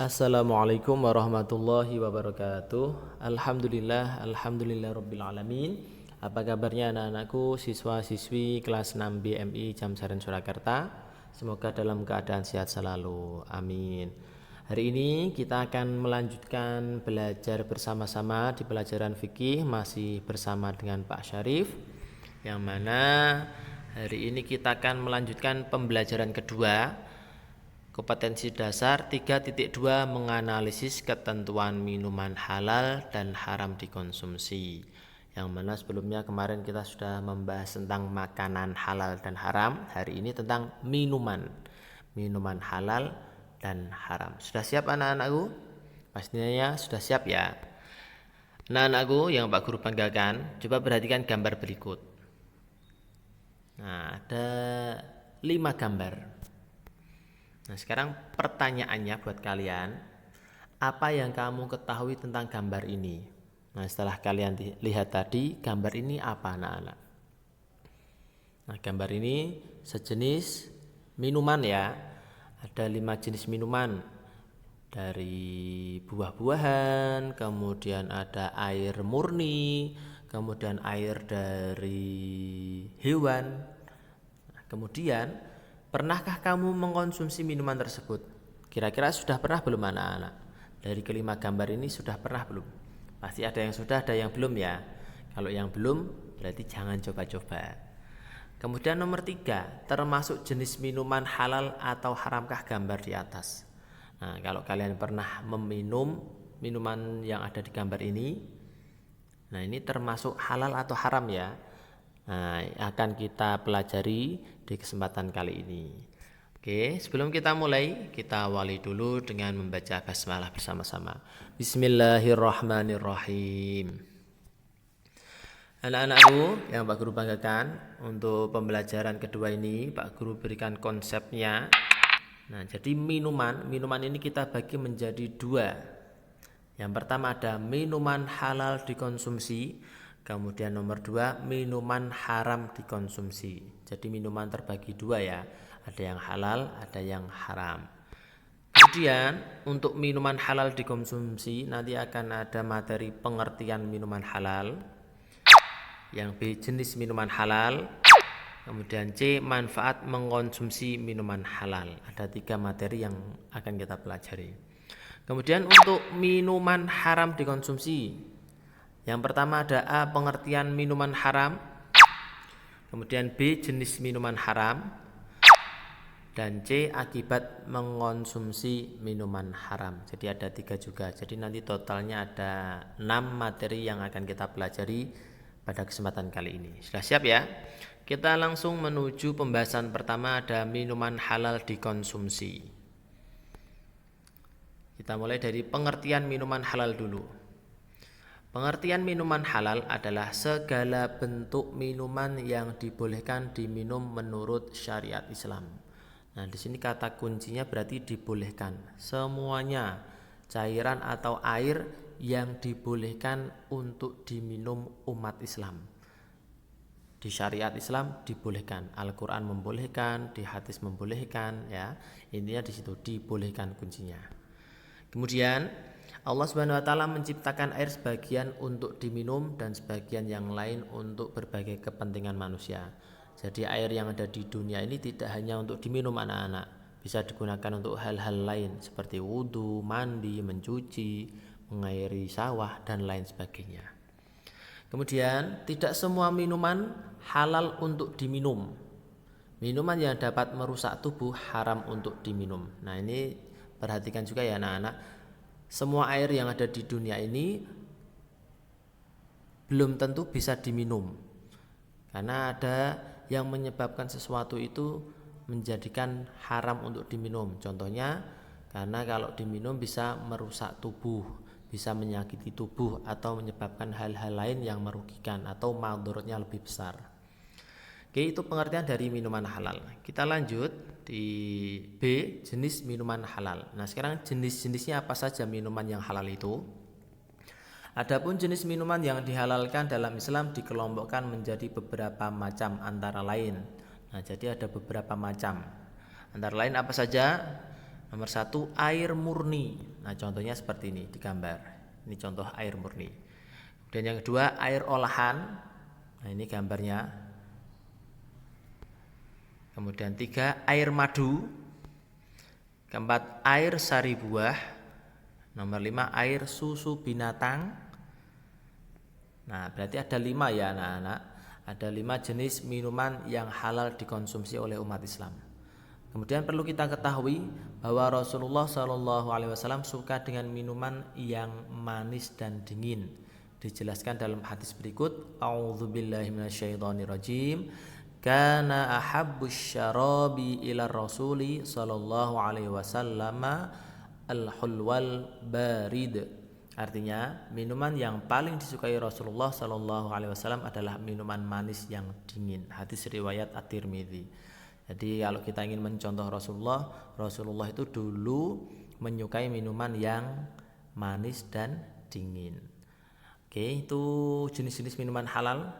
Assalamualaikum warahmatullahi wabarakatuh. Alhamdulillah rabbil alamin. Apa kabarnya anak-anakku, siswa-siswi kelas 6 BMI Jamsaren Surakarta? Semoga dalam keadaan sehat selalu. Amin. Hari ini kita akan melanjutkan belajar bersama-sama di pelajaran fikih, masih bersama dengan Pak Syarif, yang mana hari ini kita akan melanjutkan pembelajaran kedua, kompetensi dasar 3.2, menganalisis ketentuan minuman halal dan haram dikonsumsi. Yang mana sebelumnya kemarin kita sudah membahas tentang makanan halal dan haram. Hari ini tentang minuman halal dan haram. Sudah siap anak-anakku? Pastinya sudah siap ya. Anak-anakku yang Pak Guru banggakan, coba perhatikan gambar berikut. Nah, ada 5 gambar. Nah, sekarang pertanyaannya buat kalian, apa yang kamu ketahui tentang gambar ini? Nah, setelah kalian lihat tadi, gambar ini apa anak-anak? Nah, gambar ini sejenis minuman ya. Ada 5 jenis minuman. Dari buah-buahan, kemudian ada air murni, kemudian air dari hewan. Nah, kemudian pernahkah kamu mengkonsumsi minuman tersebut? Kira-kira sudah pernah belum anak-anak? Dari kelima gambar ini sudah pernah belum? Pasti ada yang sudah, ada yang belum ya. Kalau yang belum, berarti jangan coba-coba. Kemudian nomor 3, termasuk jenis minuman halal atau haramkah gambar di atas? Nah, kalau kalian pernah meminum minuman yang ada di gambar ini, nah ini termasuk halal atau haram ya. Nah, akan kita pelajari di kesempatan kali ini. Oke, sebelum kita mulai, kita awali dulu dengan membaca basmalah bersama-sama. Bismillahirrahmanirrahim. Anak-anakku yang Pak Guru banggakan, untuk pembelajaran kedua ini Pak Guru berikan konsepnya. Nah, jadi minuman ini kita bagi menjadi 2. Yang pertama ada minuman halal dikonsumsi. Kemudian nomor 2, minuman haram dikonsumsi. Jadi minuman terbagi 2 ya. Ada yang halal, ada yang haram. Kemudian untuk minuman halal dikonsumsi nanti akan ada materi pengertian minuman halal. Yang B, jenis minuman halal. Kemudian C, manfaat mengkonsumsi minuman halal. Ada 3 materi yang akan kita pelajari. Kemudian untuk minuman haram dikonsumsi, yang pertama ada A, pengertian minuman haram. Kemudian B, jenis minuman haram. Dan C, akibat mengkonsumsi minuman haram. Jadi ada 3 juga. Jadi nanti totalnya ada 6 materi yang akan kita pelajari pada kesempatan kali ini. Sudah siap ya? Kita langsung menuju pembahasan pertama, ada minuman halal dikonsumsi. Kita mulai dari pengertian minuman halal dulu. Pengertian minuman halal adalah segala bentuk minuman yang dibolehkan diminum menurut syariat Islam. Nah, di sini kata kuncinya berarti dibolehkan. Semuanya cairan atau air yang dibolehkan untuk diminum umat Islam. Di syariat Islam dibolehkan, Al-Qur'an membolehkan, di hadis membolehkan ya. Intinya di situ dibolehkan kuncinya. Kemudian Allah Subhanahu wa taala menciptakan air sebagian untuk diminum dan sebagian yang lain untuk berbagai kepentingan manusia. Jadi air yang ada di dunia ini tidak hanya untuk diminum anak-anak, bisa digunakan untuk hal-hal lain seperti wudhu, mandi, mencuci, mengairi sawah dan lain sebagainya. Kemudian tidak semua minuman halal untuk diminum. Minuman yang dapat merusak tubuh haram untuk diminum. Nah, ini perhatikan juga ya anak-anak. Semua air yang ada di dunia ini belum tentu bisa diminum, karena ada yang menyebabkan sesuatu itu menjadikan haram untuk diminum. Contohnya, karena kalau diminum bisa merusak tubuh, bisa menyakiti tubuh atau menyebabkan hal-hal lain yang merugikan atau madharatnya lebih besar. Oke, itu pengertian dari minuman halal. Kita lanjut di B, jenis minuman halal. Nah, sekarang jenis-jenisnya apa saja minuman yang halal itu? Adapun jenis minuman yang dihalalkan dalam Islam dikelompokkan menjadi beberapa macam antara lain. Nah, jadi ada beberapa macam. Antara lain apa saja? Nomor 1 air murni. Nah, contohnya seperti ini di gambar. Ini contoh air murni. Kemudian yang kedua air olahan. Nah, ini gambarnya. Kemudian 3 air madu. Keempat air sari buah. Nomor 5 air susu binatang. Nah, berarti ada 5 ya anak-anak. Ada 5 jenis minuman yang halal dikonsumsi oleh umat Islam. Kemudian perlu kita ketahui bahwa Rasulullah SAW suka dengan minuman yang manis dan dingin. Dijelaskan dalam hadis berikut, A'udzubillahi minasyaitonirrajim. Kana ahabbus syarabi ila rasuli sallallahu alaihi wasallam al-hulwal barid. Artinya, minuman yang paling disukai Rasulullah sallallahu alaihi wasallam adalah minuman manis yang dingin. Hadis riwayat At-Tirmidzi. Jadi kalau kita ingin mencontoh Rasulullah itu dulu menyukai minuman yang manis dan dingin. Oke, itu jenis-jenis minuman halal.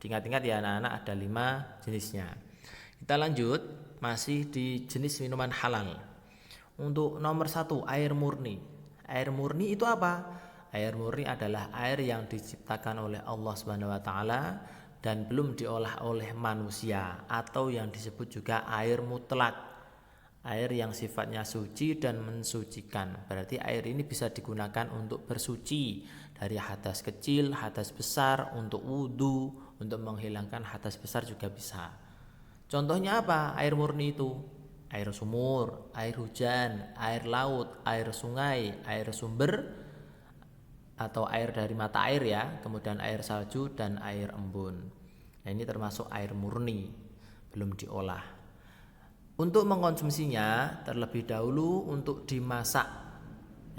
Ingat-ingat ya anak-anak, ada 5 jenisnya. Kita lanjut, masih di jenis minuman halal. Untuk nomor 1 air murni. Air murni itu apa? Air murni adalah air yang diciptakan oleh Allah Subhanahu wa taala dan belum diolah oleh manusia, atau yang disebut juga air mutlak, air yang sifatnya suci dan mensucikan. Berarti air ini bisa digunakan untuk bersuci dari hadas kecil, hadas besar, untuk wudhu, untuk menghilangkan hadas besar juga bisa. Contohnya apa air murni itu? Air sumur, air hujan, air laut, air sungai, air sumber, atau air dari mata air ya, kemudian air salju dan air embun. Nah, ini termasuk air murni, belum diolah. Untuk mengkonsumsinya terlebih dahulu untuk dimasak.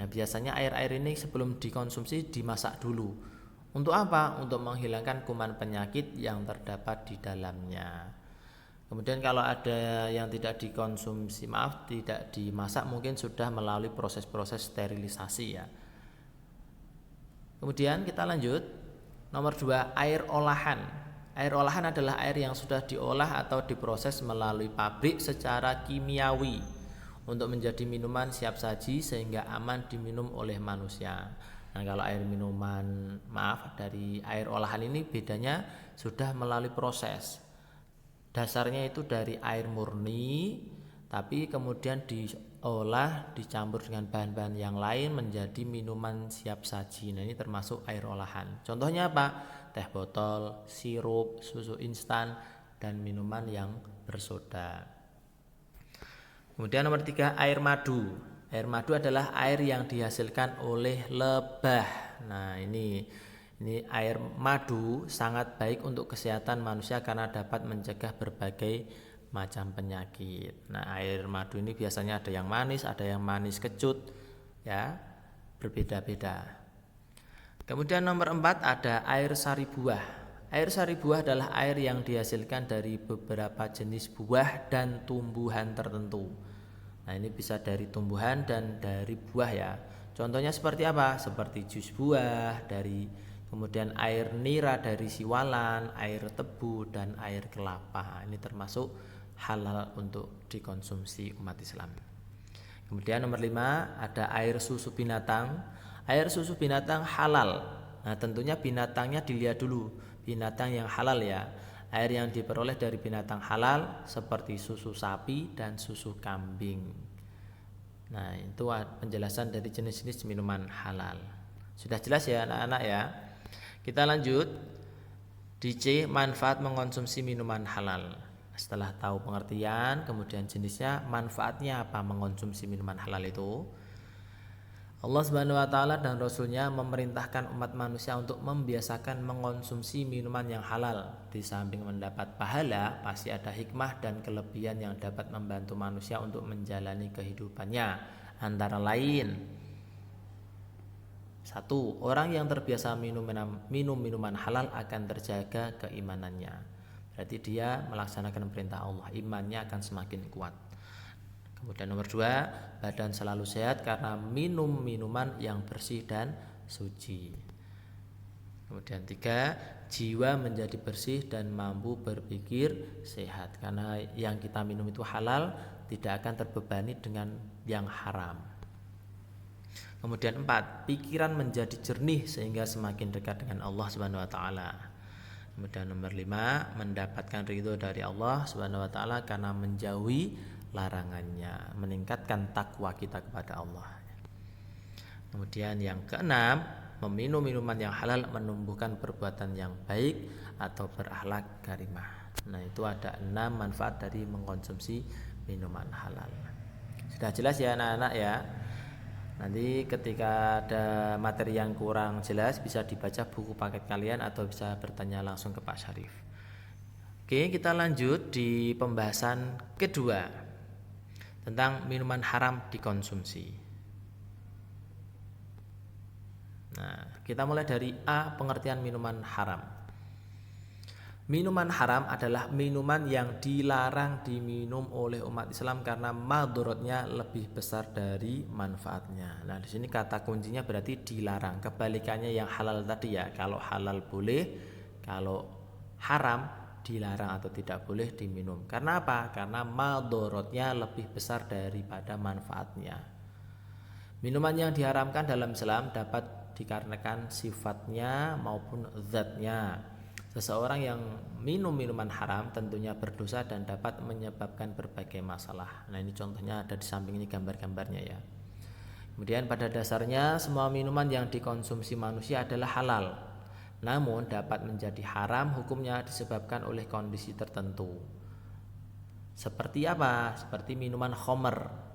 Nah, biasanya air-air ini sebelum dikonsumsi dimasak dulu. Untuk apa? Untuk menghilangkan kuman penyakit yang terdapat di dalamnya. Kemudian kalau ada yang tidak dikonsumsi, tidak dimasak, mungkin sudah melalui proses-proses sterilisasi ya. Kemudian kita lanjut, nomor 2 air olahan. Air olahan adalah air yang sudah diolah atau diproses melalui pabrik secara kimiawi untuk menjadi minuman siap saji sehingga aman diminum oleh manusia. Nah, kalau air minuman dari air olahan ini bedanya sudah melalui proses. Dasarnya itu dari air murni, tapi kemudian diolah, dicampur dengan bahan-bahan yang lain menjadi minuman siap saji. Nah, ini termasuk air olahan. Contohnya apa? Teh botol, sirup, susu instan, dan minuman yang bersoda. Kemudian nomor 3 air madu. Air madu adalah air yang dihasilkan oleh lebah. Nah, ini air madu sangat baik untuk kesehatan manusia karena dapat mencegah berbagai macam penyakit. Nah, air madu ini biasanya ada yang manis, ada yang manis kecut ya, berbeda-beda. Kemudian nomor 4 ada air sari buah. Air sari buah adalah air yang dihasilkan dari beberapa jenis buah dan tumbuhan tertentu. Nah, ini bisa dari tumbuhan dan dari buah ya. Contohnya seperti apa? Seperti jus buah, kemudian air nira dari siwalan, air tebu, dan air kelapa. Ini termasuk halal untuk dikonsumsi umat Islam. Kemudian nomor 5 ada air susu binatang. Air susu binatang halal. Nah, tentunya binatangnya dilihat dulu, binatang yang halal ya. Air yang diperoleh dari binatang halal seperti susu sapi dan susu kambing. Nah, itu penjelasan dari jenis-jenis minuman halal. Sudah jelas ya anak-anak ya. Kita lanjut di C, manfaat mengkonsumsi minuman halal. Setelah tahu pengertian, kemudian jenisnya, manfaatnya apa mengkonsumsi minuman halal itu? Allah Subhanahu wa taala dan Rasulnya memerintahkan umat manusia untuk membiasakan mengkonsumsi minuman yang halal. Di samping mendapat pahala, pasti ada hikmah dan kelebihan yang dapat membantu manusia untuk menjalani kehidupannya. Antara lain, 1. Orang yang terbiasa minum minuman halal akan terjaga keimanannya. Berarti dia melaksanakan perintah Allah, imannya akan semakin kuat. Kemudian nomor 2, badan selalu sehat karena minum minuman yang bersih dan suci. Kemudian 3, jiwa menjadi bersih dan mampu berpikir sehat. Karena yang kita minum itu halal, tidak akan terbebani dengan yang haram. Kemudian 4, pikiran menjadi jernih sehingga semakin dekat dengan Allah Subhanahu wa taala. Kemudian nomor 5, mendapatkan ridho dari Allah Subhanahu wa taala karena menjauhi larangannya, meningkatkan takwa kita kepada Allah. Kemudian yang keenam, meminum minuman yang halal menumbuhkan perbuatan yang baik atau berakhlak karimah. Nah, itu ada 6 manfaat dari mengkonsumsi minuman halal. Sudah jelas ya anak-anak ya. Nanti ketika ada materi yang kurang jelas bisa dibaca buku paket kalian atau bisa bertanya langsung ke Pak Syarif. Oke, kita lanjut di pembahasan kedua tentang minuman haram dikonsumsi. Nah, kita mulai dari A, pengertian minuman haram. Minuman haram adalah minuman yang dilarang diminum oleh umat Islam karena madharatnya lebih besar dari manfaatnya. Nah, di sini kata kuncinya berarti dilarang. Kebalikannya yang halal tadi ya. Kalau halal boleh, kalau haram dilarang atau tidak boleh diminum. Karena apa? Karena madharatnya lebih besar daripada manfaatnya. Minuman yang diharamkan dalam Islam dapat dikarenakan sifatnya maupun zatnya. Seseorang yang minum minuman haram tentunya berdosa dan dapat menyebabkan berbagai masalah. Nah, ini contohnya ada di samping ini gambar-gambarnya ya. Kemudian pada dasarnya semua minuman yang dikonsumsi manusia adalah halal. Namun dapat menjadi haram hukumnya disebabkan oleh kondisi tertentu. Seperti apa? Seperti minuman khamr.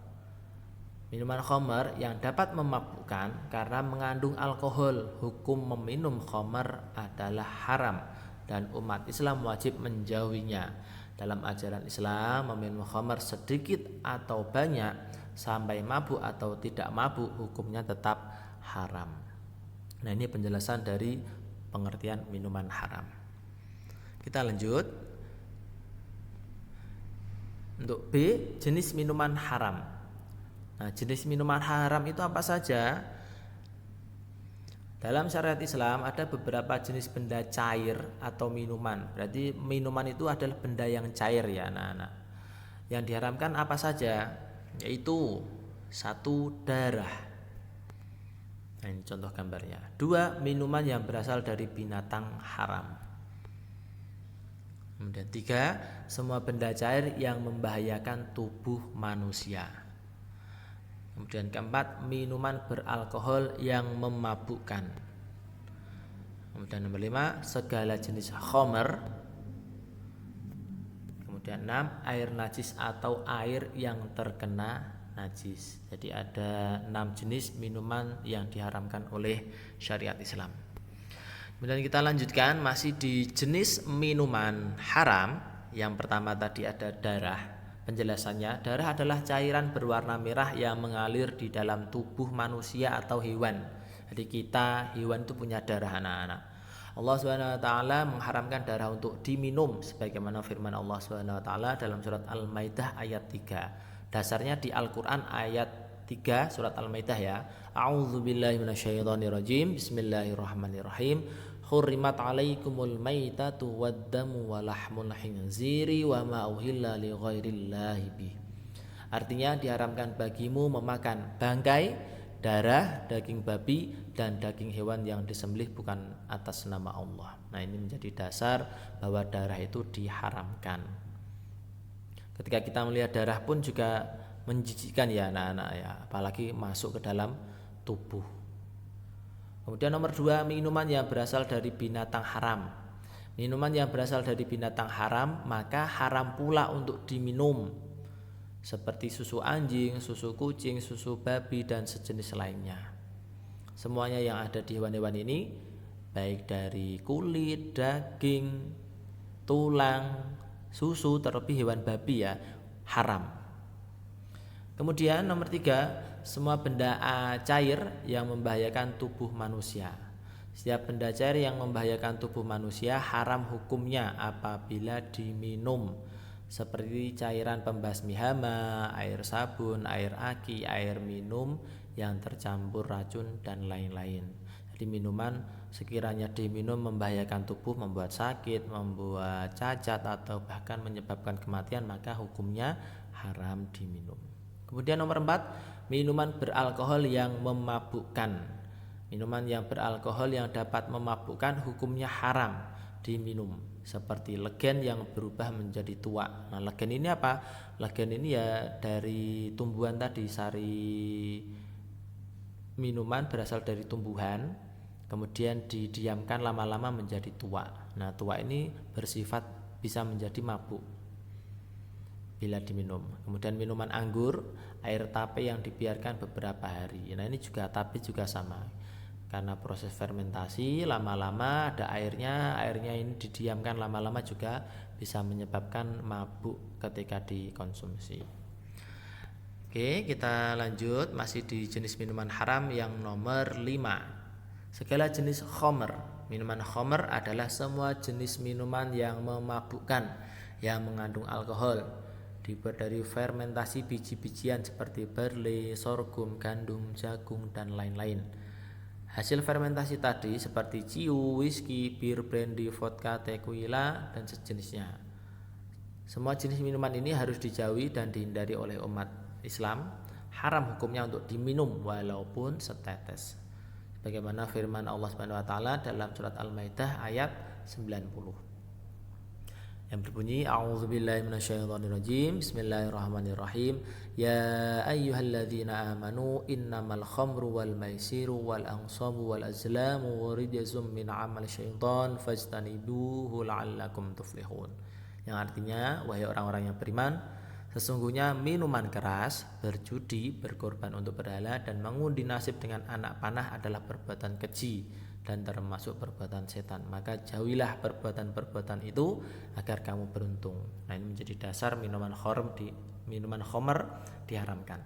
Minuman khamr yang dapat memabukkan karena mengandung alkohol. Hukum meminum khamr adalah haram dan umat Islam wajib menjauhinya. Dalam ajaran Islam, meminum khamr sedikit atau banyak sampai mabuk atau tidak mabuk hukumnya tetap haram. Nah, ini penjelasan dari pengertian minuman haram. Kita lanjut. Untuk B, jenis minuman haram. Nah, jenis minuman haram itu apa saja? Dalam syariat Islam ada beberapa jenis benda cair atau minuman. Berarti minuman itu adalah benda yang cair ya anak-anak. Yang diharamkan apa saja? Yaitu 1, darah. Nah, ini contoh gambarnya. 2, minuman yang berasal dari binatang haram. Kemudian 3, semua benda cair yang membahayakan tubuh manusia. Kemudian keempat, minuman beralkohol yang memabukkan. Kemudian nomor 5, segala jenis khamr. Kemudian 6, air najis atau air yang terkena najis. Jadi ada 6 jenis minuman yang diharamkan oleh syariat Islam. Kemudian kita lanjutkan masih di jenis minuman haram. Yang pertama tadi ada darah. Penjelasannya, darah adalah cairan berwarna merah yang mengalir di dalam tubuh manusia atau hewan. Jadi kita, hewan itu punya darah anak-anak. Allah Subhanahu wa taala mengharamkan darah untuk diminum sebagaimana firman Allah Subhanahu wa taala dalam surat Al-Maidah ayat 3. Dasarnya di Al-Qur'an ayat 3 surat Al-Maidah ya. A'udzubillahi minasyaitonirrajim. Bismillahirrahmanirrahim. Hurrimat alaikumul maitatu waddamu wa lahmul khinziri wa ma uhilla li ghairillahi bih. Artinya diharamkan bagimu memakan bangkai, darah, daging babi dan daging hewan yang disembelih bukan atas nama Allah. Nah, ini menjadi dasar bahwa darah itu diharamkan. Ketika kita melihat darah pun juga menjijikkan ya anak-anak ya, apalagi masuk ke dalam tubuh. Kemudian nomor 2, minuman yang berasal dari binatang haram. Minuman yang berasal dari binatang haram maka haram pula untuk diminum. Seperti susu anjing, susu kucing, susu babi dan sejenis lainnya. Semuanya yang ada di hewan-hewan ini baik dari kulit, daging, tulang, susu terlebih hewan babi ya haram. Kemudian nomor 3, semua benda cair yang membahayakan tubuh manusia. Setiap benda cair yang membahayakan tubuh manusia haram hukumnya apabila diminum. Seperti cairan pembasmi hama, air sabun, air aki, air minum yang tercampur racun dan lain-lain. Jadi minuman sekiranya diminum membahayakan tubuh, membuat sakit, membuat cacat atau bahkan menyebabkan kematian, maka hukumnya haram diminum. Kemudian nomor 4, minuman beralkohol yang memabukkan. Minuman yang beralkohol yang dapat memabukkan hukumnya haram diminum, seperti legen yang berubah menjadi tua. Nah, legen ini apa? Legen ini ya dari tumbuhan tadi, sari minuman berasal dari tumbuhan, kemudian didiamkan lama-lama menjadi tua. Nah, tua ini bersifat bisa menjadi mabuk bila diminum. Kemudian minuman anggur, air tape yang dibiarkan beberapa hari. Nah, ini juga tape juga sama. Karena proses fermentasi lama-lama ada airnya ini didiamkan lama-lama juga bisa menyebabkan mabuk ketika dikonsumsi. Oke, kita lanjut masih di jenis minuman haram yang nomor 5. Segala jenis khamr. Minuman khamr adalah semua jenis minuman yang memabukkan, yang mengandung alkohol, dibuat dari fermentasi biji-bijian seperti barley, sorghum, gandum, jagung, dan lain-lain. Hasil fermentasi tadi seperti ciu, whisky, bir, brandy, vodka, tequila, dan sejenisnya. Semua jenis minuman ini harus dijauhi dan dihindari oleh umat Islam. Haram hukumnya untuk diminum walaupun setetes. Bagaimana firman Allah Subhanahu wa taala dalam surat Al-Maidah ayat 90. Yang berbunyi a'udzubillahi minasyaitonirrajim. Bismillahirrahmanirrahim. Ya ayyuhalladzina amanu innamal khamru wal maisiru wal ansabu wal azlamu rijzum min 'amali syaitan fajtanibuhu la'allakum tuflihun. Yang artinya, wahai orang-orang yang beriman, sesungguhnya minuman keras, berjudi, berkorban untuk berhala, dan mengundi nasib dengan anak panah adalah perbuatan keji dan termasuk perbuatan setan. Maka jauhilah perbuatan-perbuatan itu agar kamu beruntung. Nah, ini menjadi dasar minuman khamr diharamkan.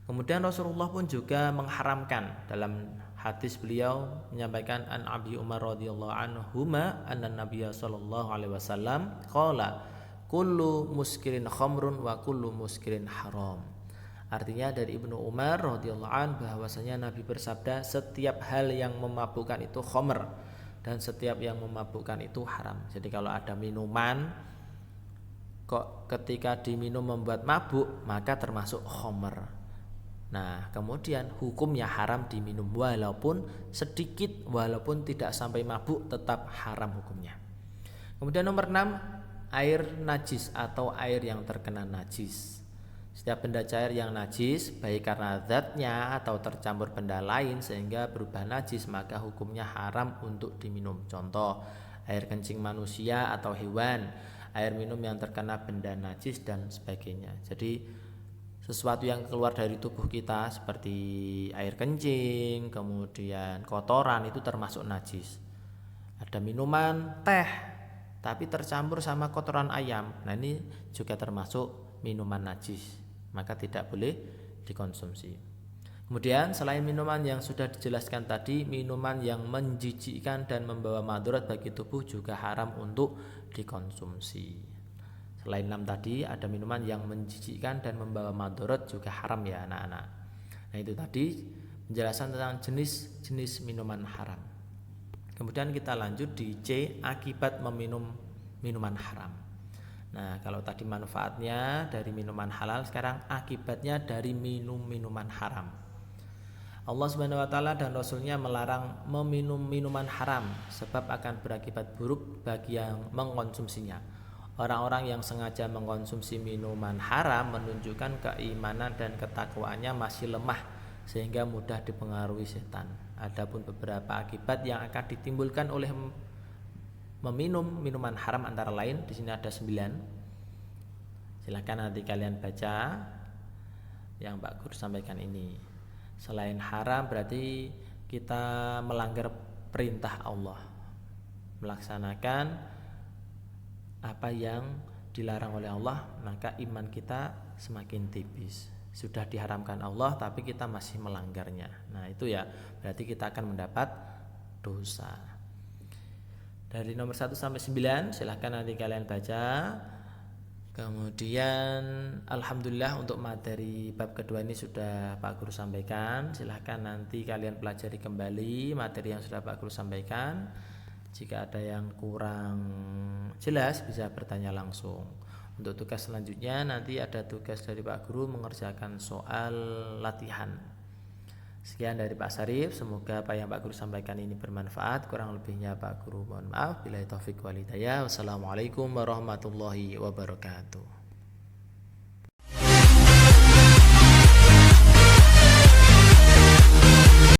Kemudian Rasulullah pun juga mengharamkan. Dalam hadis beliau menyampaikan an Abi Umar radhiyallahu anhuma anna Nabiyya sallallahu alaihi wasallam qala kullu muskirin khamrun wa kullu muskirin haram. Artinya dari Ibnu Umar radhiyallahu an bahwasanya Nabi bersabda setiap hal yang memabukkan itu khamr dan setiap yang memabukkan itu haram. Jadi kalau ada minuman kok ketika diminum membuat mabuk, maka termasuk khamr. Nah, kemudian hukumnya haram diminum walaupun sedikit, walaupun tidak sampai mabuk tetap haram hukumnya. Kemudian nomor 6, air najis atau air yang terkena najis. Setiap benda cair yang najis, baik karena zatnya atau tercampur benda lain sehingga berubah najis, maka hukumnya haram untuk diminum. Contoh, air kencing manusia atau hewan, air minum yang terkena benda najis dan sebagainya. Jadi sesuatu yang keluar dari tubuh kita seperti air kencing, kemudian kotoran itu termasuk najis. Ada minuman teh tapi tercampur sama kotoran ayam. Nah, ini juga termasuk minuman najis, maka tidak boleh dikonsumsi. Kemudian selain minuman yang sudah dijelaskan tadi, minuman yang menjijikkan dan membawa madarat bagi tubuh juga haram untuk dikonsumsi. Selain 6 tadi, ada minuman yang menjijikkan dan membawa madarat juga haram ya anak-anak. Nah, itu tadi penjelasan tentang jenis-jenis minuman haram. Kemudian kita lanjut di C, akibat meminum minuman haram. Nah, kalau tadi manfaatnya dari minuman halal, sekarang akibatnya dari minum minuman haram. Allah Subhanahu wa taala dan Rasulnya melarang meminum minuman haram sebab akan berakibat buruk bagi yang mengkonsumsinya. Orang-orang yang sengaja mengkonsumsi minuman haram menunjukkan keimanan dan ketakwaannya masih lemah sehingga mudah dipengaruhi setan. Adapun beberapa akibat yang akan ditimbulkan oleh meminum minuman haram antara lain, di sini ada 9. Silakan nanti kalian baca yang Pak Guru sampaikan ini. Selain haram berarti kita melanggar perintah Allah, melaksanakan apa yang dilarang oleh Allah, maka iman kita semakin tipis. Sudah diharamkan Allah tapi kita masih melanggarnya. Nah, itu ya berarti kita akan mendapat dosa. Dari nomor 1 sampai 9 silahkan nanti kalian baca Kemudian alhamdulillah untuk materi bab kedua ini sudah Pak Guru sampaikan. Silahkan nanti kalian pelajari kembali materi yang sudah Pak Guru sampaikan. Jika ada yang kurang jelas bisa bertanya langsung. Untuk tugas selanjutnya nanti ada tugas dari Pak Guru mengerjakan soal latihan. Sekian dari Pak Sarif, semoga apa yang Pak Guru sampaikan ini bermanfaat. Kurang lebihnya Pak Guru mohon maaf. Billahi taufik wal hidayah. Wassalamualaikum warahmatullahi wabarakatuh.